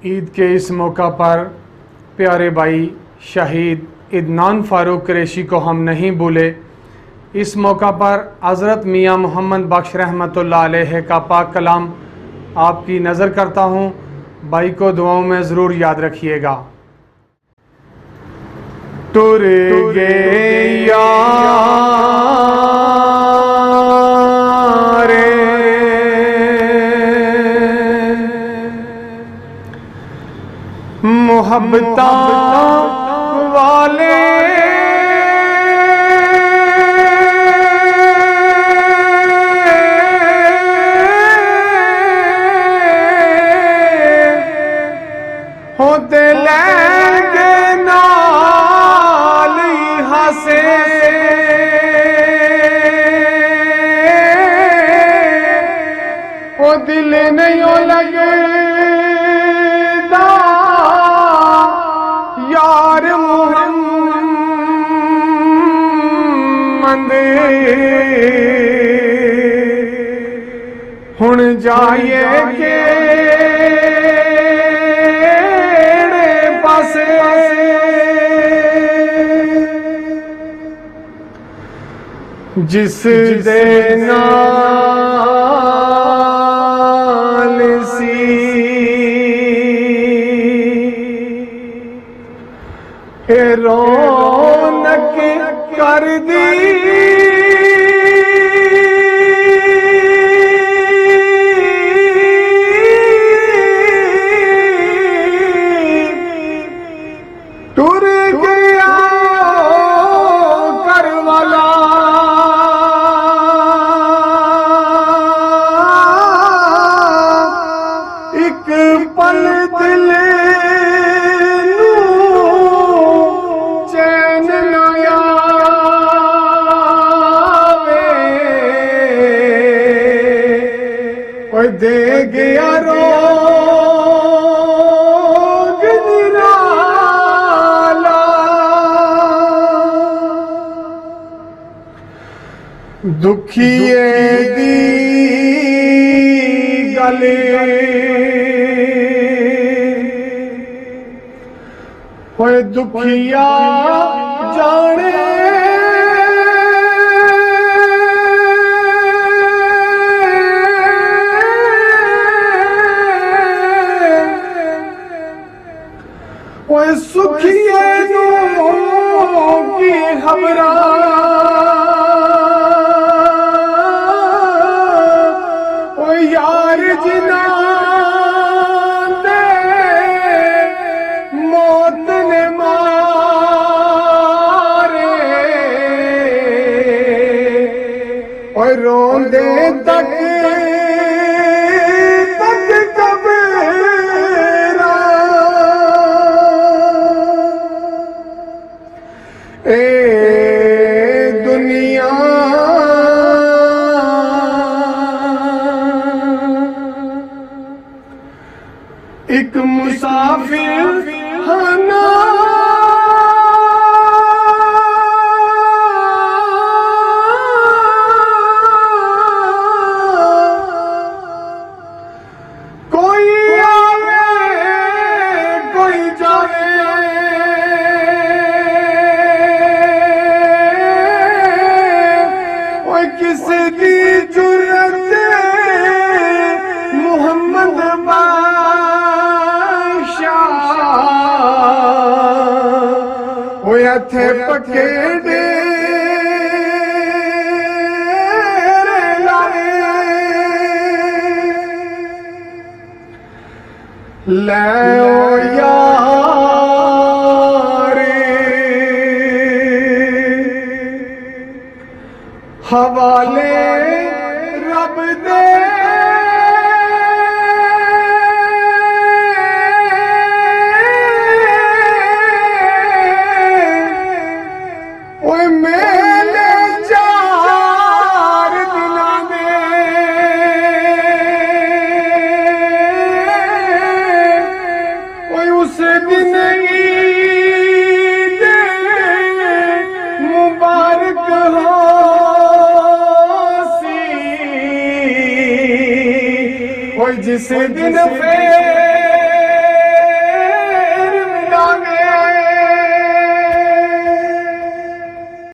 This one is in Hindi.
ईद के इस मौका पर प्यारे भाई शहीद इदनान फ़ारूक कुरैशी को हम नहीं भूले। इस मौका पर हज़रत मियाँ मोहम्मद बख्श रहमतुल्लाह अलैह का पाक कलाम आपकी नज़र करता हूँ। भाई को दुआओं में ज़रूर याद रखिएगा। टुर गए यारे मोहब्बता वाले होते लेंगे नाल हंसे ओ दिल नहीं लगे यार मुहम्मद हुण जाइए के पासे जिस दे नाल सी रौनक कर दी टुर गया करवाला एक पल दिल दे गया रोग निराला दुखिए दी गले होए दुखिया जाने सुखिए की खबरा ओ यार जिना दे मौत ने मारे और रोंदे तक दुनिया एक मुसाफिर खाना कोई आवे कोई जावे किस दी जुर्रत मोहम्मद बादशाह होया थे पक्के डेरे लाए ले ओ हवाले रब दे ओए मेले चार दिना दे ओए उस दिन मुबारक हो जिस दिन